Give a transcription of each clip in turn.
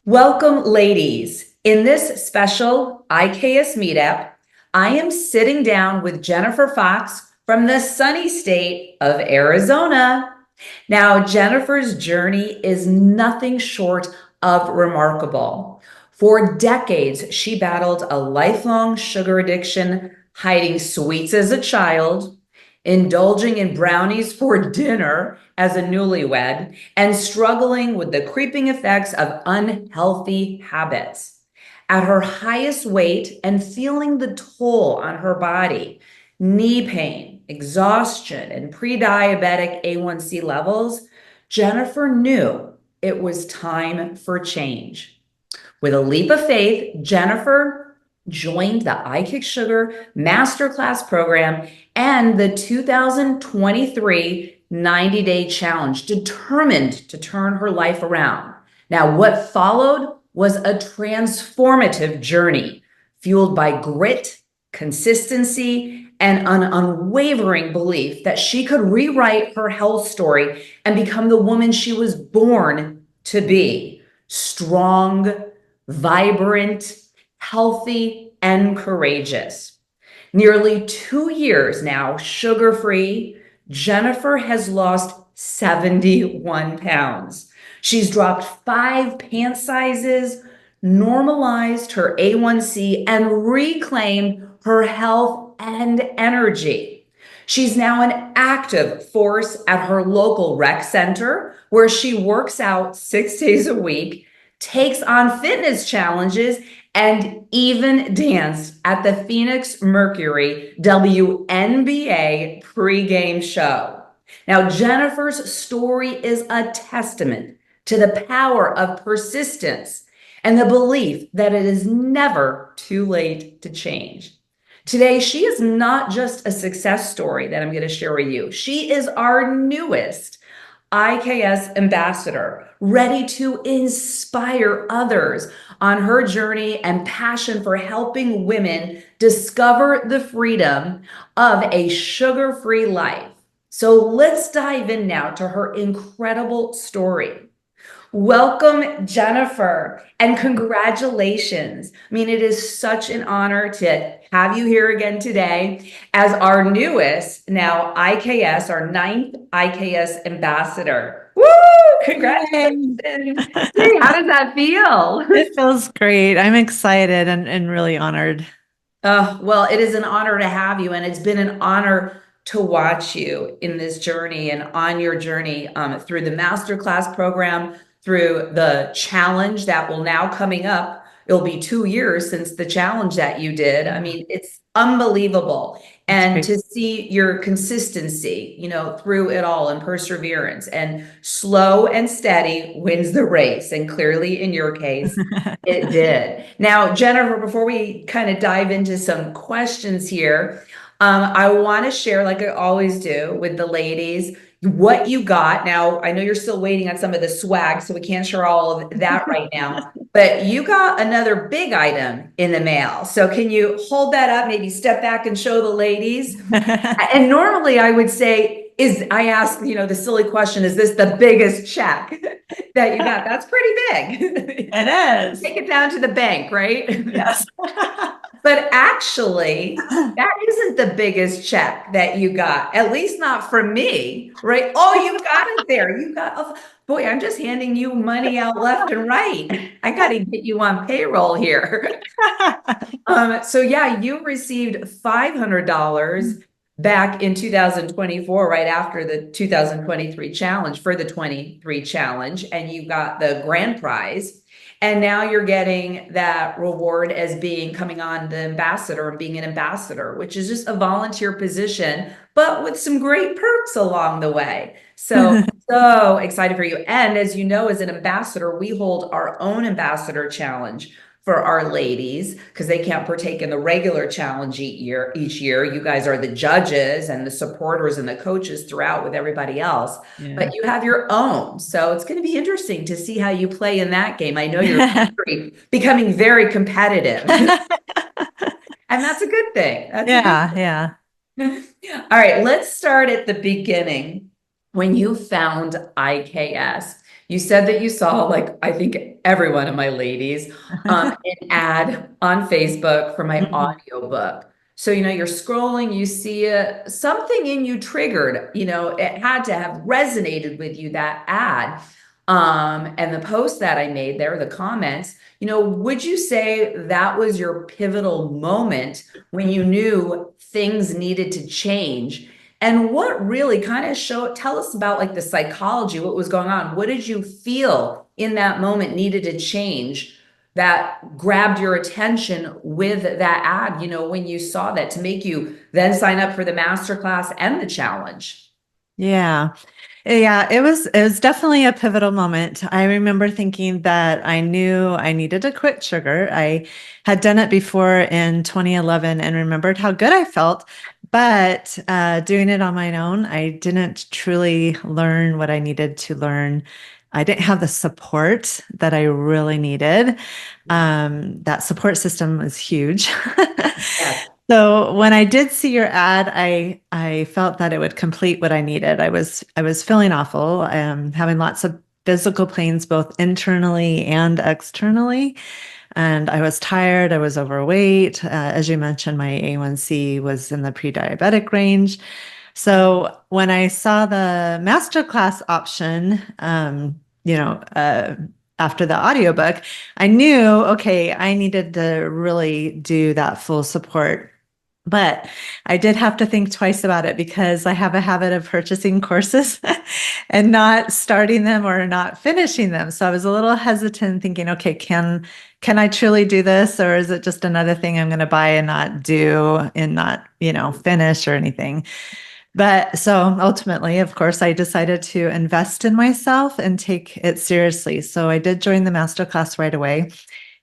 Welcome, ladies. In this special IKS meetup, I am sitting down with Jennifer Foxx from the sunny state of Arizona. Now, Jennifer's journey is nothing short of remarkable. For decades, she battled a lifelong sugar addiction, hiding sweets as a child, indulging in brownies for dinner as a newlywed, and struggling with the creeping effects of unhealthy habits. At her highest weight and feeling the toll on her body, knee pain, exhaustion, and pre-diabetic A1C levels, Jennifer knew it was time for change. With a leap of faith, Jennifer joined the I Kick Sugar Masterclass program and the 2023 90-day challenge, determined to turn her life around. Now, what followed was a transformative journey fueled by grit, consistency, and an unwavering belief that she could rewrite her health story and become the woman she was born to be: strong, vibrant, healthy, and courageous. Nearly 2 years now, sugar-free, Jennifer has lost 71 pounds. She's dropped 5 pant sizes, normalized her A1C, and reclaimed her health and energy. She's now an active force at her local rec center, where she works out 6 days a week, takes on fitness challenges, and even danced at the Phoenix Mercury WNBA pregame show. Now, Jennifer's story is a testament to the power of persistence and the belief that it is never too late to change. Today, she is not just a success story that I'm going to share with you. She is our newest IKS ambassador, ready to inspire others on her journey and passion for helping women discover the freedom of a sugar-free life. So let's dive in now to her incredible story. Welcome, Jennifer, and congratulations. I mean, it is such an honor to have you here again today as our newest, now IKS, our 9th IKS ambassador. Woo! Congratulations. Hey, how does that feel? It feels great. I'm excited and really honored. Well, it is an honor to have you, and it's been an honor to watch you in this journey and on your journey through the masterclass program, through the challenge that will now coming up. It'll be 2 years since the challenge that you did. I mean, it's unbelievable. And to see your consistency, through it all, and perseverance, and slow and steady wins the race. And clearly in your case, it did. Now, Jennifer, before we kind of dive into some questions here, I want to share, like I always do with the ladies, what you got. Now, I know you're still waiting on some of the swag, so we can't share all of that right now, but you got another big item in the mail. So can you hold that up, maybe step back and show the ladies? And normally I would say, I ask, the silly question, is this the biggest check that you got? That's pretty big. It is. Take it down to the bank, right? Yes. But actually, that isn't the biggest check that you got, at least not from me, right? Oh, you got it there. You got, oh, boy, I'm just handing you money out left and right. I got to get you on payroll here. So yeah, you received $500 back in 2024, right after the 2023 challenge, for the 23 challenge, and you got the grand prize. And now you're getting that reward as coming on the ambassador and being an ambassador, which is just a volunteer position, but with some great perks along the way. So, so excited for you. And as you know, as an ambassador, we hold our own ambassador challenge for our ladies, because they can't partake in the regular challenge each year. You guys are the judges and the supporters and the coaches throughout with everybody else. Yeah. But you have your own. So it's going to be interesting to see how you play in that game. I know you're becoming very competitive. And that's a good thing. Yeah. All right, let's start at the beginning. When you found IKS, you said that you saw, like, I think every one of my ladies, an ad on Facebook for my Mhm. audiobook. So, you're scrolling, you see something in you triggered, it had to have resonated with you, that ad. And the post that I made there, the comments, would you say that was your pivotal moment when you knew things needed to change? And what really kind of tell us about like the psychology, what was going on? What did you feel in that moment needed to change that grabbed your attention with that ad, when you saw that to make you then sign up for the masterclass and the challenge? Yeah. Yeah, it was definitely a pivotal moment. I remember thinking that I knew I needed to quit sugar. I had done it before in 2011 and remembered how good I felt, but doing it on my own, I didn't truly learn what I needed to learn. I didn't have the support that I really needed. That support system was huge. Yes. So when I did see your ad, I felt that it would complete what I needed. I was feeling awful, having lots of physical pains both internally and externally, and I was tired. I was overweight. As you mentioned, my A1C was in the pre-diabetic range. So when I saw the masterclass option, after the audiobook, I knew, okay, I needed to really do that full support. But I did have to think twice about it because I have a habit of purchasing courses and not starting them or not finishing them. So I was a little hesitant thinking, okay, can I truly do this, or is it just another thing I'm going to buy and not do and not, finish or anything? But so ultimately, of course, I decided to invest in myself and take it seriously. So I did join the masterclass right away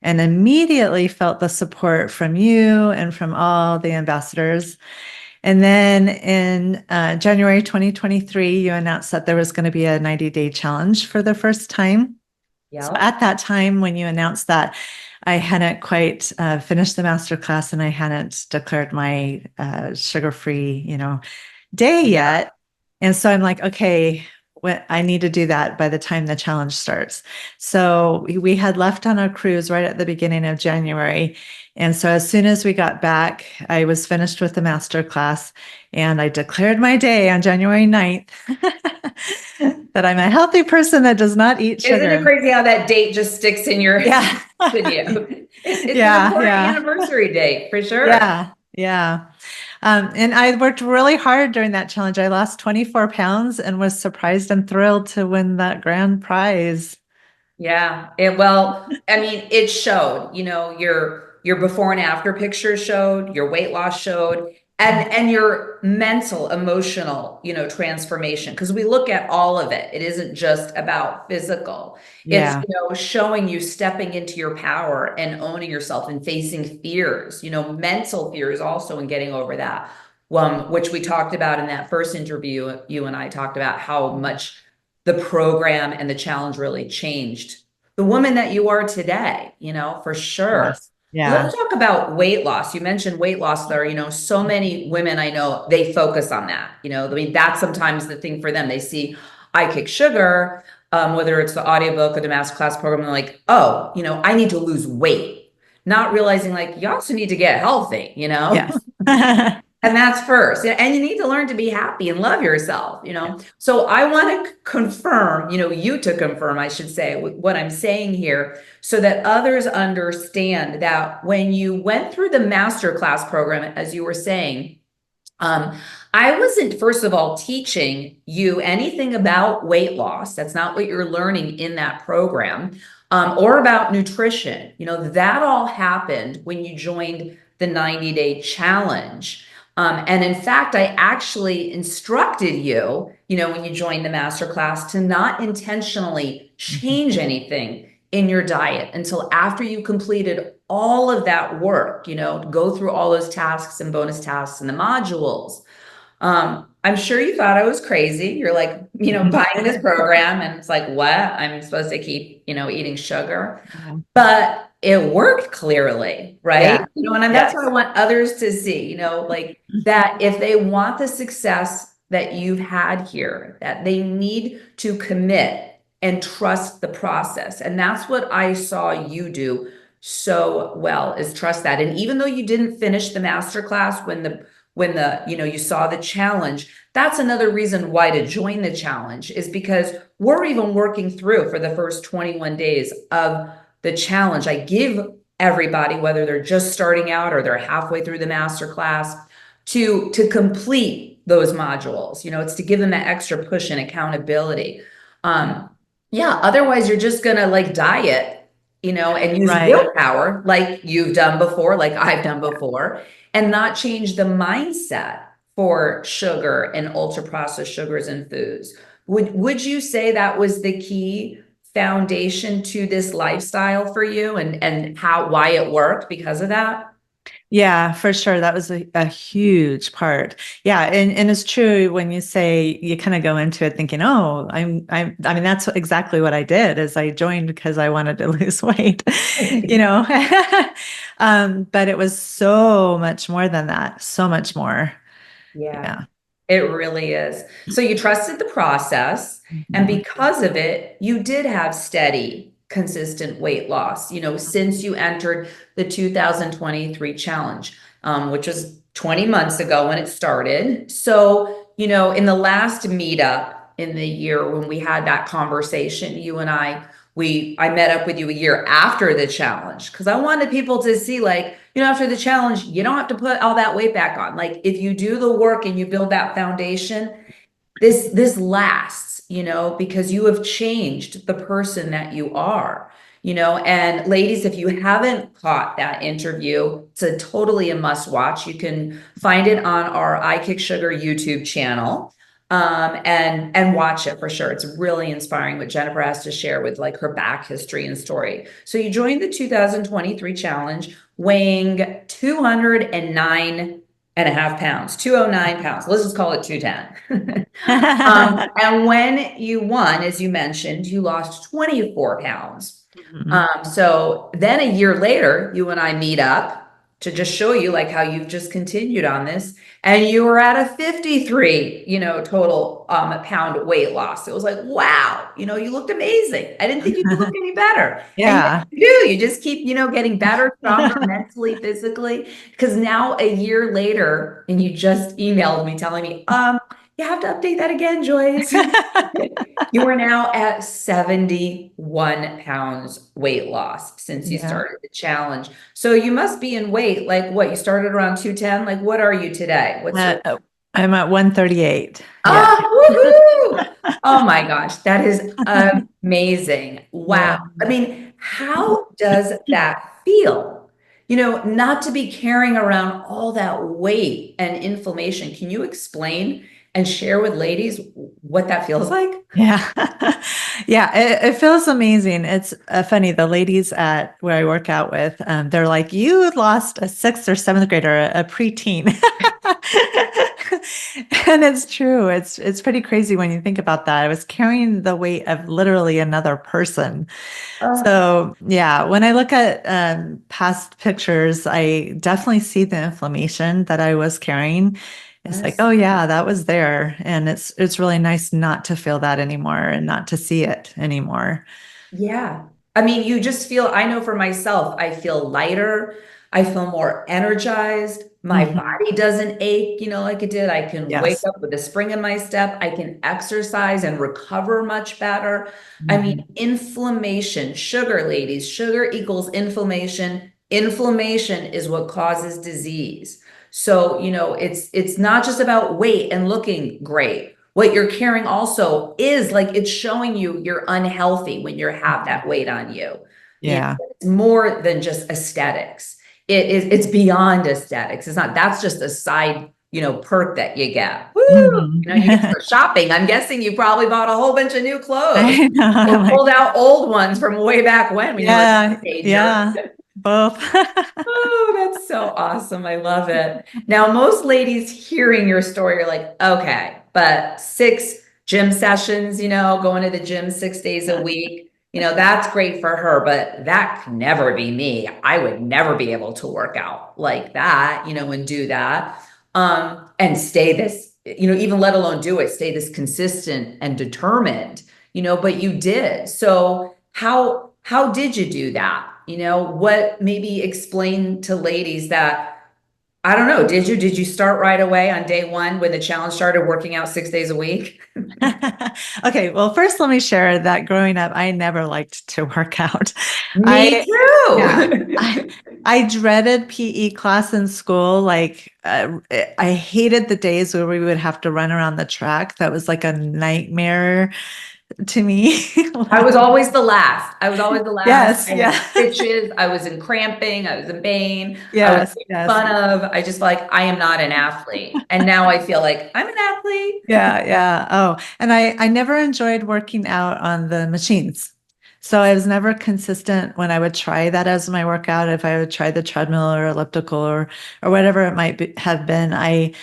and immediately felt the support from you and from all the ambassadors. And then in January 2023, you announced that there was going to be a 90-day challenge for the first time. So Yeah. at that time, when you announced that, I hadn't quite finished the masterclass and I hadn't declared my sugar-free, day Yeah. yet. And so I'm like, okay, I need to do that by the time the challenge starts. So we had left on a cruise right at the beginning of January. And so as soon as we got back, I was finished with the master class and I declared my day on January 9th that I'm a healthy person that does not eat Isn't it sugar. crazy how that date just sticks in your Yeah. with you? It's an Yeah. important Yeah. anniversary date for sure. Yeah. Yeah. And I worked really hard during that challenge. I lost 24 pounds and was surprised and thrilled to win that grand prize. Yeah. Well, I mean, it showed, your before and after pictures showed, your weight loss showed, and your mental, emotional, transformation. Because we look at all of it. It isn't just about physical. It's, Yeah. showing you stepping into your power and owning yourself and facing fears, mental fears also, and getting over that. Which we talked about in that first interview. You and I talked about how much the program and the challenge really changed the woman that you are today, for sure. Yes. Yeah. Let's talk about weight loss. You mentioned weight loss there. So many women I know, they focus on that. I mean, that's sometimes the thing for them. They see I Kick Sugar, whether it's the audiobook or the masterclass program, they're like, oh, I need to lose weight. Not realizing like you also need to get healthy. Yes. And that's first. And you need to learn to be happy and love yourself. So I want to confirm, you to confirm, I should say, what I'm saying here, so that others understand that when you went through the masterclass program, as you were saying, um, I wasn't, first of all, teaching you anything about weight loss. That's not what you're learning in that program, or about nutrition. That all happened when you joined the 90-day challenge. And in fact, I actually instructed you, when you joined the masterclass, to not intentionally change anything in your diet until after you completed all of that work, go through all those tasks and bonus tasks and the modules. I'm sure you thought I was crazy. You're like, buying this program, and it's like, what? I'm supposed to keep, eating sugar. But it worked clearly, right? Yeah. And that's what I Yes. want others to see, like that if they want the success that you've had here, that they need to commit. and trust the process. And that's what I saw you do so well, is trust that. And even though you didn't finish the masterclass when you saw the challenge, that's another reason why to join the challenge, is because we're even working through for the first 21 days of the challenge. I give everybody, whether they're just starting out or they're halfway through the masterclass, to complete those modules. It's to give them that extra push and accountability. Yeah, otherwise you're just gonna like diet, and use Right. willpower like you've done before, like I've done before, and not change the mindset for sugar and ultra processed sugars and foods. Would you say that was the key foundation to this lifestyle for you, and why it worked because of that? Yeah, for sure. That was a huge part. Yeah, and it's true when you say you kind of go into it thinking, oh, I mean, that's exactly what I did is I joined because I wanted to lose weight, you know. But it was so much more than that, so much more. Yeah, Yeah. it really is. So you trusted the process, and Mhm. because of it, you did have steady, consistent weight loss, since you entered the 2023 challenge, which was 20 months ago when it started. So, in the last meetup in the year when we had that conversation, you and I met up with you a year after the challenge because I wanted people to see, like, after the challenge, you don't have to put all that weight back on. Like, if you do the work and you build that foundation, this lasts, because you have changed the person that you are. And ladies, if you haven't caught that interview, it's totally a must watch. You can find it on our I Kick Sugar YouTube channel, and watch it for sure. It's really inspiring what Jennifer has to share with like her back history and story. So you joined the 2023 challenge weighing 209.5 pounds, 209 pounds. Let's just call it 210. And when you won, as you mentioned, you lost 24 pounds. Mhm. So then a year later, you and I meet up to just show you like how you've just continued on this, and you were at a 53, total pound weight loss. It was like, wow, you looked amazing. I didn't think you could look any better. And yet Yeah. you do. You just keep, getting better, stronger mentally, physically. Because now a year later, and you just emailed me telling me, you have to update that again, Joyce. You are now at 71 pounds weight loss since you Yeah. started the challenge. So you must be in weight. Like what? You started around 210. Like what are you today? What's your I'm at 138. Yeah. woohoo! Oh my gosh, that is amazing. Yeah. Wow. I mean, how does that feel? Not to be carrying around all that weight and inflammation. Can you explain and share with ladies what that feels like? Yeah. Yeah. It feels amazing. It's funny. The ladies at where I work out with, they're like, you lost a sixth or seventh grader, a preteen. And it's true. It's pretty crazy when you think about that. I was carrying the weight of literally another person. Oh, So yeah, when I look at past pictures, I definitely see the inflammation that I was carrying. It's like, yes. oh yeah, that was there. And it's really nice not to feel that anymore and not to see it anymore. Yeah. I mean, you just feel, I know for myself, I feel lighter. I feel more energized. My Mhm. body doesn't ache, like it did. I can wake Yes. up with a spring in my step. I can exercise and recover much better. I mean, Mhm. inflammation, sugar, ladies, sugar equals inflammation. Inflammation is what causes disease. So, it's not just about weight and looking great. What you're carrying also is like it's showing you're unhealthy when you have that weight on you. Yeah. It's more than just aesthetics. It's beyond aesthetics. It's not, that's just a side, perk that you get. Woo! Mhm. You get to go shopping. I'm guessing you probably bought a whole bunch of new clothes I know. I'm or like, pulled out old ones from way back when you were a yeah, teenager. yeah, both. Oh, that's so awesome. I love it. Now, most ladies hearing your story are like, okay, but 6 gym sessions, going to the gym 6 days a week, that's great for her, but that can never be me. I would never be able to work out like that, and do that. And stay this, even let alone do it, stay this consistent and determined, but you did. So how did you do that? What maybe explain to ladies that, I don't know, did you start right away on day one when the challenge started working out 6 days a week? Okay, well, first let me share that growing up, I never liked to work out. Me I yeah, too. I dreaded PE class in school. Like, I hated the days where we would have to run around the track. That was like a nightmare to me. I was always the last. I was always the last. Yes, I yeah. had stitches. I was in cramping. I was in pain. I was Yes, made yes. fun of. I just felt like I am not an athlete. And now I feel like I'm an athlete. Yeah, yeah. Oh, and I never enjoyed working out on the machines. So I was never consistent when I would try that as my workout. If I would try the treadmill or elliptical or whatever it might have been, I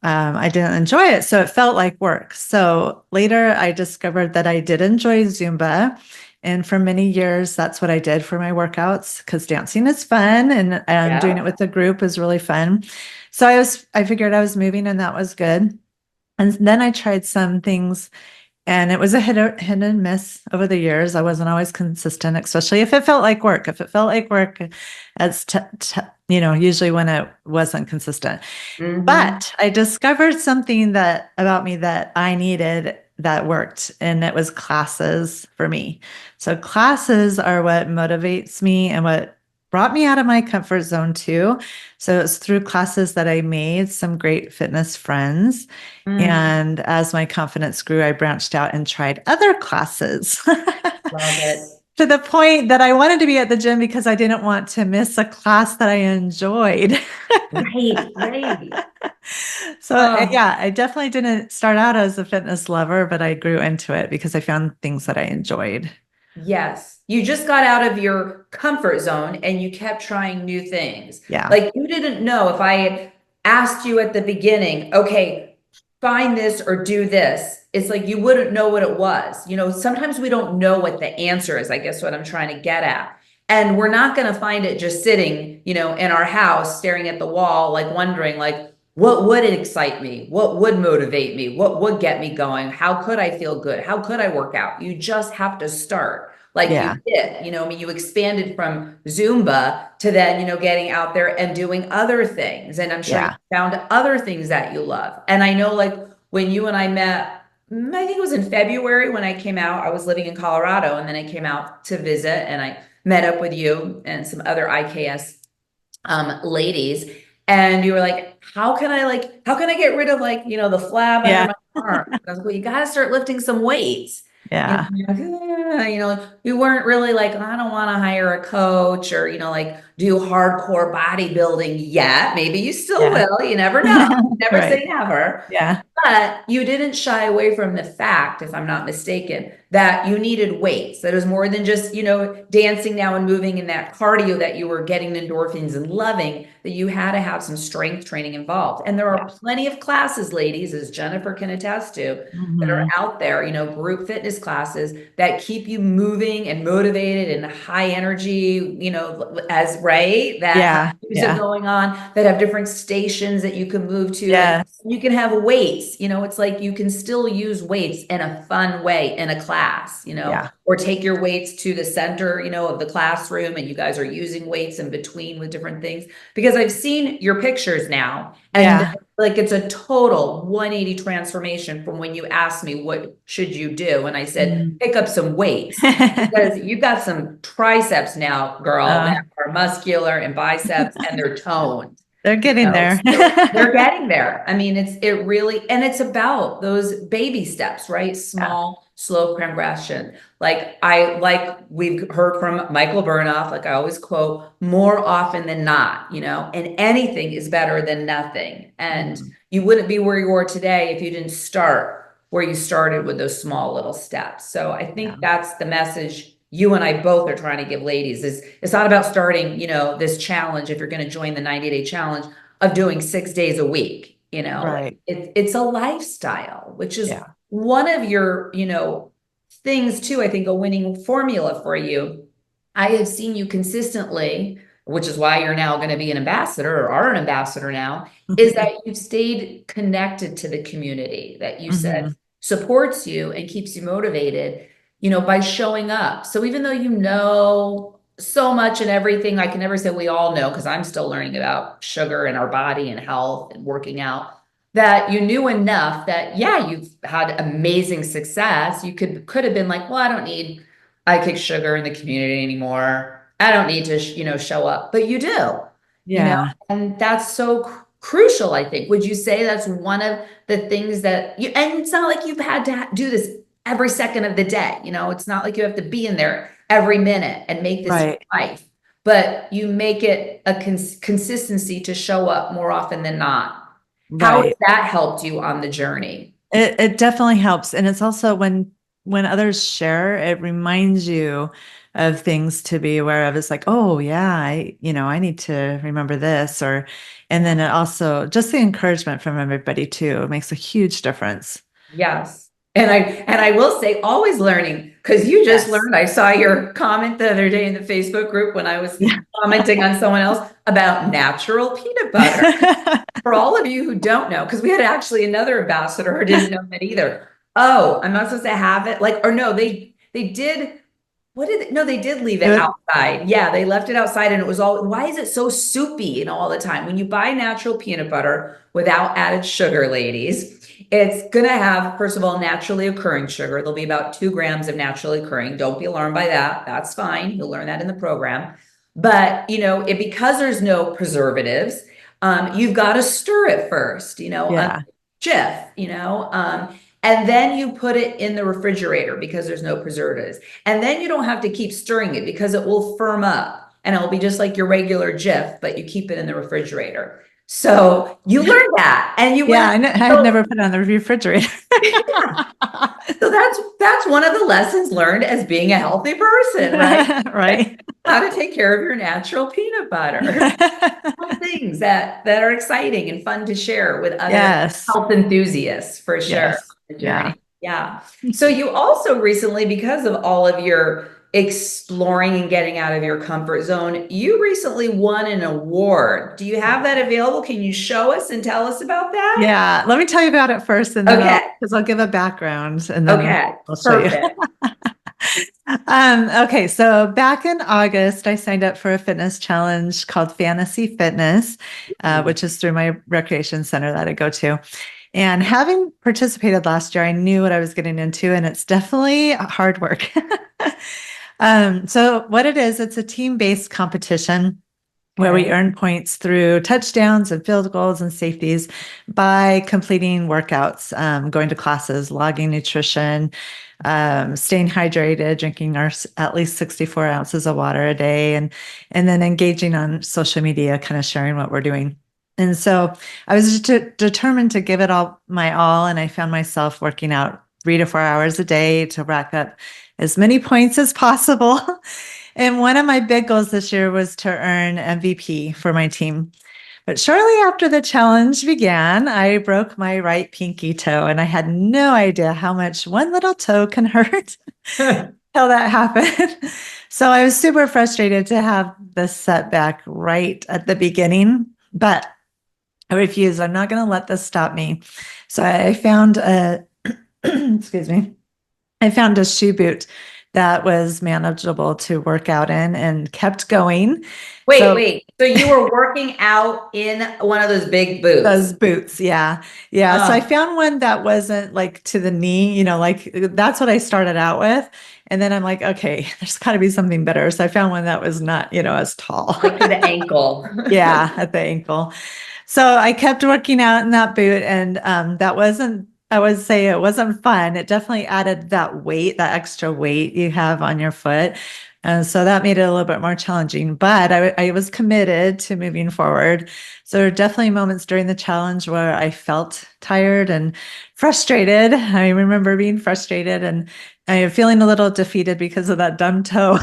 didn't enjoy it. So it felt like work. So later I discovered that I did enjoy Zumba. And for many years, that's what I did for my workouts because dancing is fun and doing it Yeah. with a group is really fun. So I figured I was moving and that was good. And then I tried some things and it was a hit and miss over the years. I wasn't always consistent, especially if it felt like work. If it felt like work, it's, usually when it wasn't consistent. Hmm. But I discovered something about me that I needed that worked, and it was classes for me. So classes are what motivates me and what brought me out of my comfort zone too. So it's through classes that I made some great fitness friends. Mm, And as my confidence grew, I branched out and tried other classes. love it. To the point that I wanted to be at the gym because I didn't want to miss a class that I enjoyed. Right, right. So, Oh, yeah, I definitely didn't start out as a fitness lover, but I grew into it because I found things that I enjoyed. yes. You just got out of your comfort zone and you kept trying new things. Yeah. Like you didn't know if I had asked you at the beginning, okay, find this or do this. It's like you wouldn't know what it was. Sometimes we don't know what the answer is, I guess what I'm trying to get at. And we're not going to find it just sitting, in our house, staring at the wall, like wondering, like, what would excite me? What would motivate me? What would get me going? How could I feel good? How could I work out? You just have to start like you Yeah. did. I mean, you expanded from Zumba to then, getting out there and doing other things. And I'm sure you Yeah. found other things that you love. And I know, like, when you and I met, I think it was in February when I came out. I was living in Colorado and then I came out to visit and I met up with you and some other IKS ladies. And you were like, how can I get rid of, like, the flab under Yeah. my arm? I was like, well, you got to start lifting some weights. Yeah. You're like, "Yeah," you weren't really like, I don't want to hire a coach or, like do hardcore bodybuilding yet. Maybe you still Yeah. will. You never know. Never Right. say never. Yeah. But you didn't shy away from the fact, if I'm not mistaken, that you needed weights. That it was more than just, dancing now and moving in that cardio that you were getting endorphins and loving, that you had to have some strength training involved. And there are Yeah. plenty of classes, ladies, as Jennifer can attest to, that are Hmm. out there, group fitness classes that keep you moving and motivated and high energy, as right, that have Yeah. music Yeah. going on, that have different stations that you can move to. And Yes. you can have weights, it's like you can still use weights in a fun way in a class, Yeah. or take your weights to the center, of the classroom and you guys are using weights in between with different things. Because I've seen your pictures now and Yeah. like it's a total 180 transformation from when you asked me what should you do and I said Mm. pick up some weights, because you've got some triceps now, girl, Uh, that are muscular and biceps and they're toned. they're getting there. So they're getting there. I mean, it really, and it's about those baby steps, right? Yeah. Small, slow progression. Like we've heard from Michael Burnoff, like I always quote, more often than not, and anything is better than nothing. And Mhm. you wouldn't be where you are today if you didn't start where you started with those small little steps. So I Yeah. think that's the message you and I both are trying to give ladies is it's not about starting, this challenge if you're going to join the 90-day challenge of doing 6 days a week, Right. it's a lifestyle, which is Yeah. one of your, things too, I think a winning formula for you. I have seen you consistently, which is why you're now going to be an ambassador or are an ambassador now, is that you've stayed connected to the community that you said Hmm. supports you and keeps you motivated. by showing up. So even though you know so much and everything, I can never say we all know because I'm still learning about sugar and our body and health and working out, that you knew enough that, yeah, you've had amazing success. You could have been like, well, I don't need IKX sugar in the community anymore. I don't need to, show up, but you do, Yeah. and that's so crucial, I think. Would you say that's one of the things that and it's not like you've had to do this every second of the day, it's not like you have to be in there every minute and make this your Right. life, but you make it a consistency to show up more often than not. How has Right. that helped you on the journey? It definitely helps. And it's also when others share, it reminds you of things to be aware of. It's like, oh yeah, I need to remember this, and then it also just the encouragement from everybody too. It makes a huge difference. Yes. And I will say always learning, because you just Yes. learned. I saw your comment the other day in the Facebook group when I was Yeah. commenting on someone else about natural peanut butter. For all of you who don't know, because we had actually another ambassador who didn't know that either. Oh, I'm not supposed to have it. Like, or no, they did. What did no, they did leave It it would- outside. Yeah, they left it outside and it was all, why is it so soupy, all the time? When you buy natural peanut butter without added sugar, ladies, it's gonna have, first of all, naturally occurring sugar. There'll be about 2 grams of naturally occurring. Don't be alarmed by that. That's fine. You'll learn that in the program. But because there's no preservatives, you've got to stir it first, yeah. Jif, and then you put it in the refrigerator because there's no preservatives. And then you don't have to keep stirring it because it will firm up and it'll be just like your regular Jif, but you keep it in the refrigerator. So you learned that and you Yeah, went, I had never put it on the refrigerator. so that's one of the lessons learned as being a healthy person, right? Right. How to take care of your natural peanut butter. Things that are exciting and fun to share with other Yes. health enthusiasts for sure. Yes. The Yeah. journey. Yeah. So you also recently, because of all of your exploring and getting out of your comfort zone, you recently won an award. Do you have that available? Can you show us and tell us about that? Yeah. Let me tell you about it first, and then Okay. because I'll give a background and then Okay. I'll show you. Perfect. Okay, so back in August, I signed up for a fitness challenge called Fantasy Fitness, which is through my recreation center that I go to. And having participated last year, I knew what I was getting into, and it's definitely hard work. So what it is, it's a team-based competition where we Okay. earn points through touchdowns and field goals and safeties by completing workouts, going to classes, logging nutrition, staying hydrated, drinking at least 64 ounces of water a day, and then engaging on social media, kind of sharing what we're doing. And so I was determined to give it all my all, and I found myself working out 3 to 4 hours a day to rack up as many points as possible. And one of my big goals this year was to earn MVP for my team. But shortly after the challenge began, I broke my right pinky toe, and I had no idea how much one little toe can hurt till that happened. So I was super frustrated to have this setback right at the beginning, but I refused. I'm not going to let this stop me. So I found a, excuse me, I found a shoe boot that was manageable to work out in and kept going. Wait. So you were working out in one of those big boots? Those boots, yeah. Yeah. So I found one that wasn't like to the knee, like that's what I started out with. And then I'm like, okay, there's got to be something better. So I found one that was not, as tall. Like to the ankle. Yeah, at the ankle. So I kept working out in that boot, and that wasn't, I would say it wasn't fun. It definitely added that weight, that extra weight you have on your foot. And so that made it a little bit more challenging, but I was committed to moving forward. So there were definitely moments during the challenge where I felt tired and frustrated. I remember being frustrated and feeling a little defeated because of that dumb toe.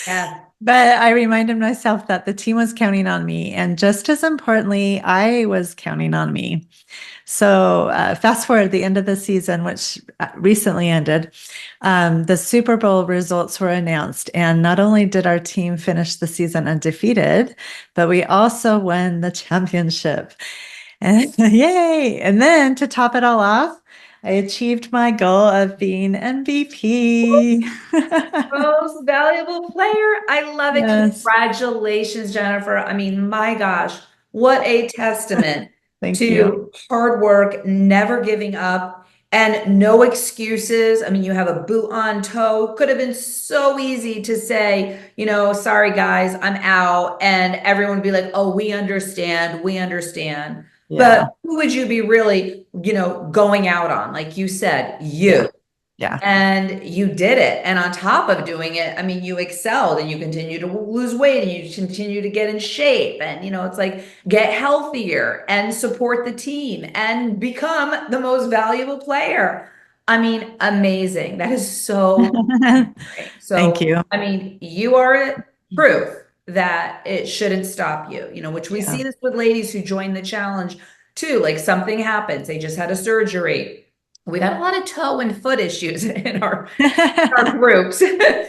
Yeah. But I reminded myself that the team was counting on me. And just as importantly, I was counting on me. So fast forward the end of the season, which recently ended, the Super Bowl results were announced. And not only did our team finish the season undefeated, but we also won the championship. And yay! And then to top it all off, I achieved my goal of being MVP. Most valuable player. I love it. Yes, Congratulations, Jennifer. I mean, my gosh, what a testament thank you. to hard work, never giving up, and no excuses. I mean, you have a boot on toe. Could have been so easy to say, sorry, guys, I'm out. And everyone would be like, oh, we understand. We understand. But Yeah, who would you be really, going out on? Like you said, yeah, you. yeah. And you did it. And on top of doing it, I mean, you excelled and you continue to lose weight and you continue to get in shape. And, it's like get healthier and support the team and become the most valuable player. I mean, amazing. That is so great. Thank So, you. I mean, you are proof that it shouldn't stop you, which we Yeah. see this with ladies who join the challenge too. Like something happens, they just had a surgery. We got a lot of toe and foot issues in our groups.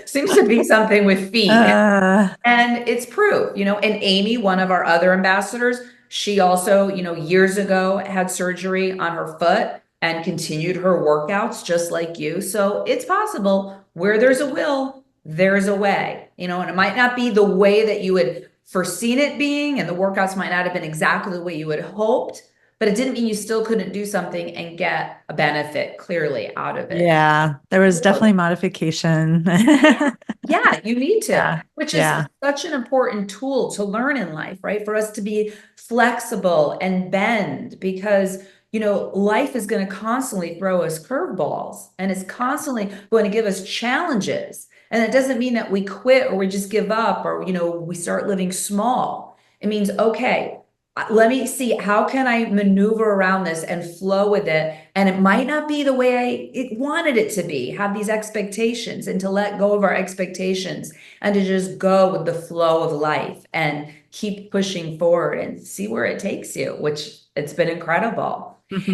Seems to be something with feet. Uh, And it's proof, and Amy, one of our other ambassadors, she also, years ago had surgery on her foot and continued her workouts just like you. So it's possible where there's a will, there's a way, and it might not be the way that you had foreseen it being, and the workouts might not have been exactly the way you had hoped, but it didn't mean you still couldn't do something and get a benefit clearly out of it. yeah, there was definitely modification. Yeah, you need to, Yeah, which is yeah, such an important tool to learn in life, right? For us to be flexible and bend because, life is going to constantly throw us curveballs and it's constantly going to give us challenges. And it doesn't mean that we quit or we just give up or, we start living small. It means, okay, let me see how can I maneuver around this and flow with it. And it might not be the way I wanted it to be, have these expectations and to let go of our expectations and to just go with the flow of life and keep pushing forward and see where it takes you, which it's been incredible.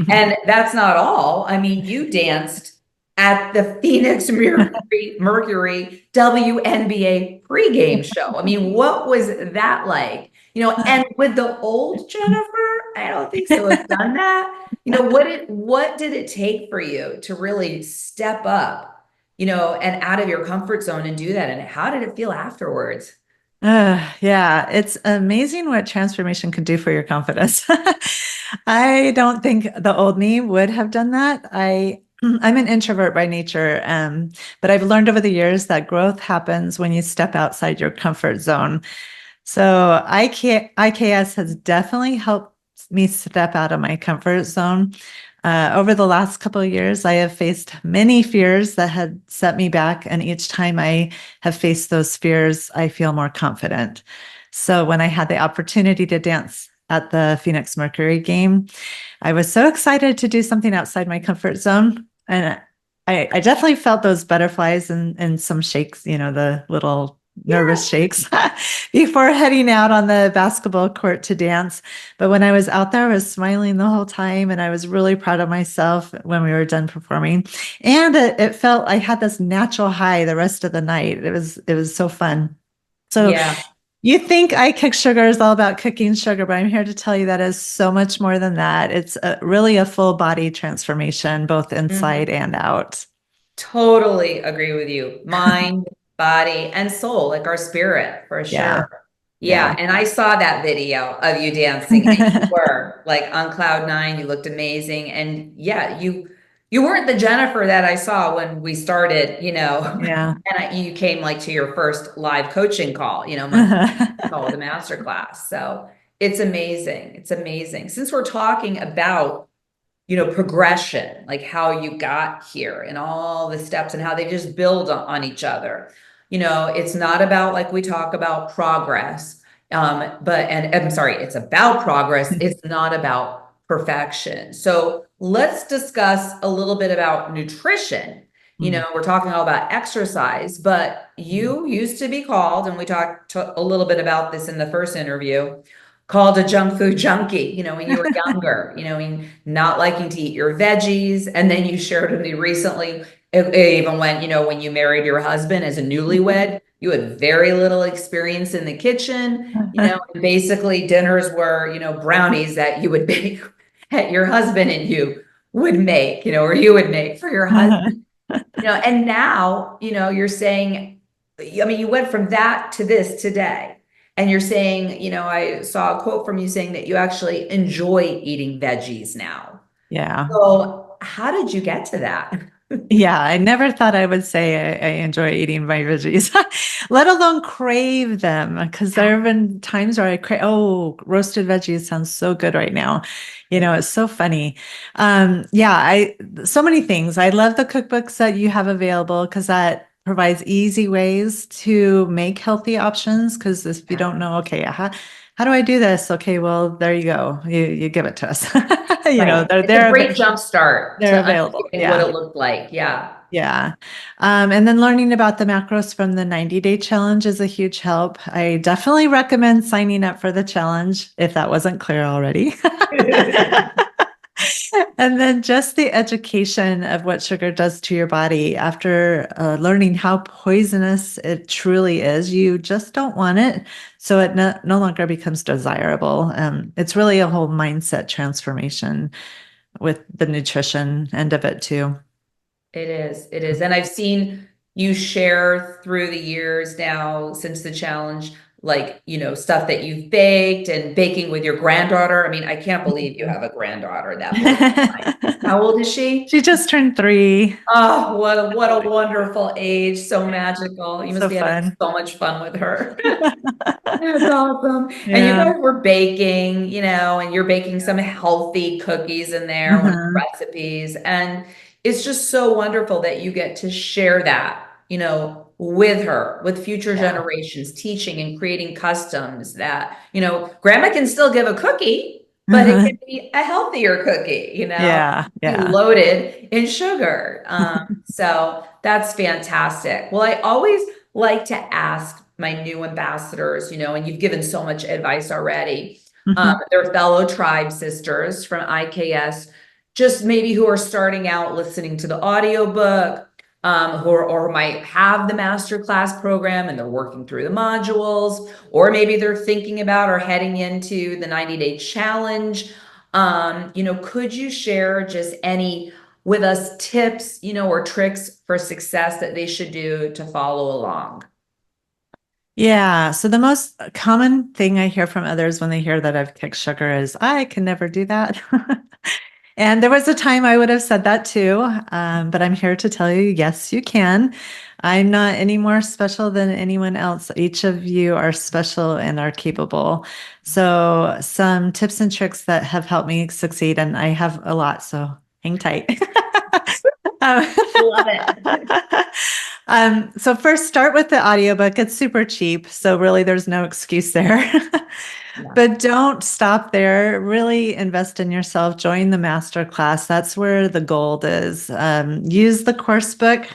And that's not all. I mean, you danced at the Phoenix Mercury WNBA pregame show. I mean, what was that like? And with the old Jennifer, I don't think so have done that. What did it take for you to really step up, and out of your comfort zone and do that? And how did it feel afterwards? Yeah, it's amazing what transformation can do for your confidence. I don't think the old me would have done that. I'm an introvert by nature, but I've learned over the years that growth happens when you step outside your comfort zone. So IKS has definitely helped me step out of my comfort zone. Over the last couple of years, I have faced many fears that had set me back. And each time I have faced those fears, I feel more confident. So when I had the opportunity to dance at the Phoenix Mercury game, I was so excited to do something outside my comfort zone. And I definitely felt those butterflies and some shakes, the little nervous shakes before heading out on the basketball court to dance. But when I was out there, I was smiling the whole time and I was really proud of myself when we were done performing. And it felt I had this natural high the rest of the night. It was so fun. So Yeah. you think I Cook Sugar is all about cooking sugar, but I'm here to tell you that is so much more than that. It's really a full body transformation, both inside Mhm. and out. Totally agree with you. Mind, body, and soul, like our spirit for Yeah, sure. Yeah. yeah. And I saw that video of you dancing and you were like on cloud nine. You looked amazing. And yeah, you weren't the Jennifer that I saw when we started, Yeah. and you came like to your first live coaching call, monthly call with a master class. So it's amazing. It's amazing. Since we're talking about progression, like how you got here and all the steps and how they just build on each other. It's not about like we talk about progress, and I'm sorry, it's about progress. It's not about perfection. So let's discuss a little bit about nutrition. Mm. We're talking all about exercise, but you used to be called, and we talked a little bit about this in the first interview, called a junk food junkie, when you were younger, and not liking to eat your veggies. And then you shared with me recently, it even went, when you married your husband as a newlywed, you had very little experience in the kitchen, and basically dinners were, brownies that you would bake at your husband and you. would make, or you would make for your Uh-huh. husband. And now, you're saying, I mean, you went from that to this today. And you're saying, I saw a quote from you saying that you actually enjoy eating veggies now. Yeah. So how did you get to that? Yeah, I never thought I would say I enjoy eating my veggies, let alone crave them. Because there have been times where I crave, oh, roasted veggies sounds so good right now. It's so funny. Yeah, so many things. I love the cookbooks that you have available because that provides easy ways to make healthy options. Because if you don't know, okay, how do I do this? Okay, well, there you go. You give it to us. Right. They're It's a there. great jump start to They're available. understanding what Yeah. it looked like. Yeah. Yeah. And then learning about the macros from the 90-day challenge is a huge help. I definitely recommend signing up for the challenge if that wasn't clear already. And then just the education of what sugar does to your body after learning how poisonous it truly is. You just don't want it. So it no longer becomes desirable. It's really a whole mindset transformation with the nutrition end of it too. It is. It is. And I've seen you share through the years now since the challenge, like, stuff that you've baked and baking with your granddaughter. I mean, I can't believe you have a granddaughter. That blows my mind. How old is she? She just turned 3. Oh, what a wonderful age. So magical. You must So be having fun. so much fun with her. That's awesome. And you Yeah. guys were baking, and you're baking some healthy cookies in there, one of the Mhm. recipes. And it's just so wonderful that you get to share that, with her, with future Yeah. generations, teaching and creating customs that, grandma can still give a cookie, but it Uh-huh. can be a healthier cookie, Yeah. be Yeah. loaded in sugar. So that's fantastic. Well, I always like to ask my new ambassadors, and you've given so much advice already. Mhm. They're fellow tribe sisters from IKS, just maybe who are starting out listening to the audiobook, or might have the masterclass program and they're working through the modules, or maybe they're thinking about or heading into the 90-day challenge. Could you share just any with us tips, or tricks for success that they should do to follow along? Yeah. So the most common thing I hear from others when they hear that I've kicked sugar is, I can never do that. And there was a time I would have said that too. But I'm here to tell you, yes, you can. I'm not any more special than anyone else. Each of you are special and are capable. So, some tips and tricks that have helped me succeed, and I have a lot, so hang tight. Um, Love it. so first start with the audiobook. It's super cheap, so really there's no excuse there. Yeah. But don't stop there. Really invest in yourself. Join the master class. That's where the gold is. Use the course book.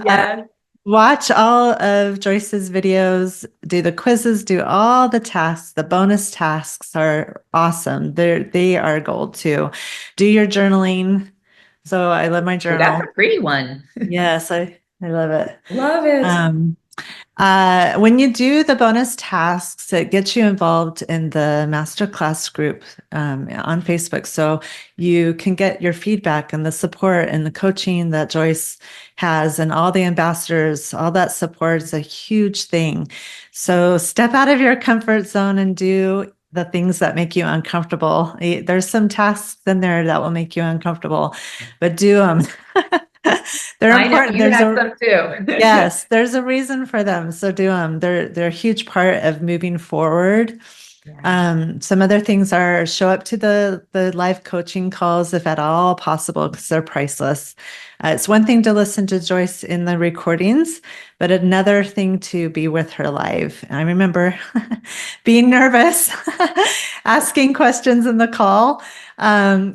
Yeah. Watch all of Joyce's videos, do the quizzes, do all the tasks. The bonus tasks are awesome. They are gold too. Do your journaling. So I love my Oh, that's journal. a pretty one. Yes, I love it. Love it. Um, when you do the bonus tasks, it gets you involved in the masterclass group on Facebook. So you can get your feedback and the support and the coaching that Joyce has and all the ambassadors, all that support is a huge thing. So step out of your comfort zone and do the things that make you uncomfortable. There's some tasks in there that will make you uncomfortable, but do them. They're I know important. you have some too. Yes, there's a reason for them. So do them. They're a huge part of moving forward. Yeah. Some other things are show up to the live coaching calls if at all possible, because they're priceless. It's one thing to listen to Joyce in the recordings, but another thing to be with her live. I remember being nervous, asking questions in the call,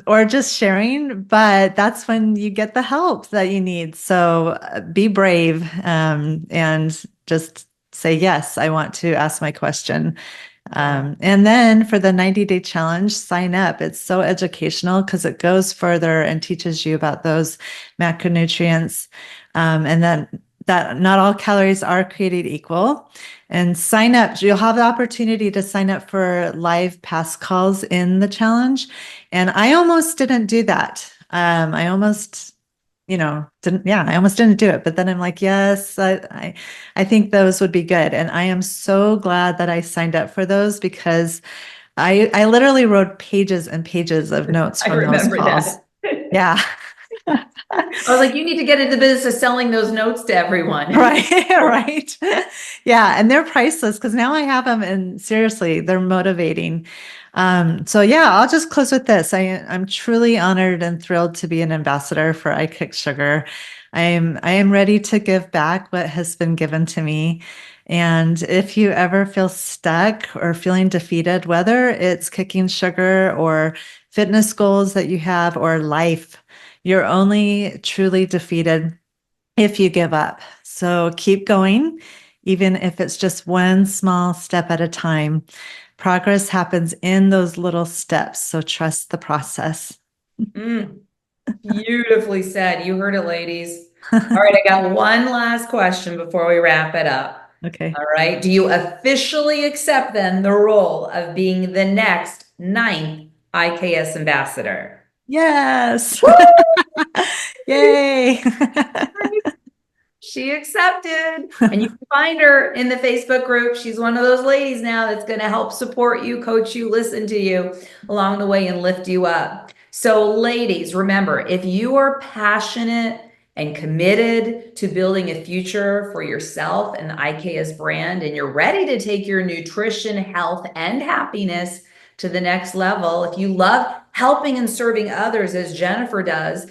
or just sharing, but that's when you get the help that you need. So be brave, and just say, yes, I want to ask my question. And then for the 90-day challenge, sign up. It's so educational because it goes further and teaches you about those macronutrients. And then that not all calories are created equal. And sign up. You'll have the opportunity to sign up for live past calls in the challenge. And I almost didn't do that. I almost, I almost didn't do it. But then I'm like, yes, I think those would be good. And I am so glad that I signed up for those because I literally wrote pages and pages of notes I from those remember calls. that. Yeah. I was like, you need to get into the business of selling those notes to everyone. Right, right. Yeah, and they're priceless because now I have them and seriously, they're motivating. So yeah, I'll just close with this. I'm truly honored and thrilled to be an ambassador for I Kick Sugar. I am ready to give back what has been given to me. And if you ever feel stuck or feeling defeated, whether it's kicking sugar or fitness goals that you have or life, you're only truly defeated if you give up. So keep going, even if it's just one small step at a time. Progress happens in those little steps. So trust the process. Mm, beautifully said. You heard it, ladies. All right, I got one last question before we wrap it up. Okay. All right. Do you officially accept then the role of being the next ninth IKS ambassador? Yes. Woo! Yay. She accepted. And you can find her in the Facebook group. She's one of those ladies now that's going to help support you, coach you, listen to you along the way and lift you up. So, ladies, remember, if you are passionate and committed to building a future for yourself and the IKS brand, and you're ready to take your nutrition, health, and happiness to the next level, if you love helping and serving others as Jennifer does,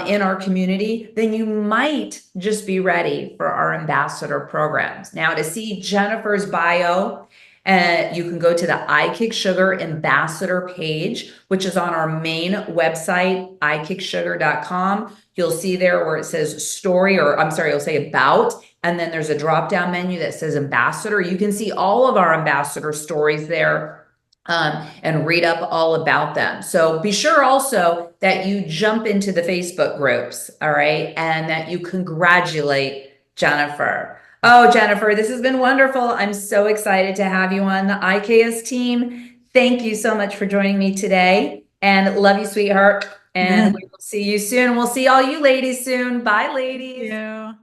in our community, then you might just be ready for our ambassador programs. Now, to see Jennifer's bio, you can go to the I Kick Sugar ambassador page, which is on our main website, ikicksugar.com. You'll see there where it says story, or I'm sorry, you'll say about, and then there's a drop down menu that says ambassador. You can see all of our ambassador stories there, and read up all about them. So be sure also that you jump into the Facebook groups, all right, and that you congratulate Jennifer. Oh, Jennifer, this has been wonderful. I'm so excited to have you on the IKS team. Thank you so much for joining me today, and love you, sweetheart. And we will see you soon. We'll see all you ladies soon. Bye, ladies. Thank you.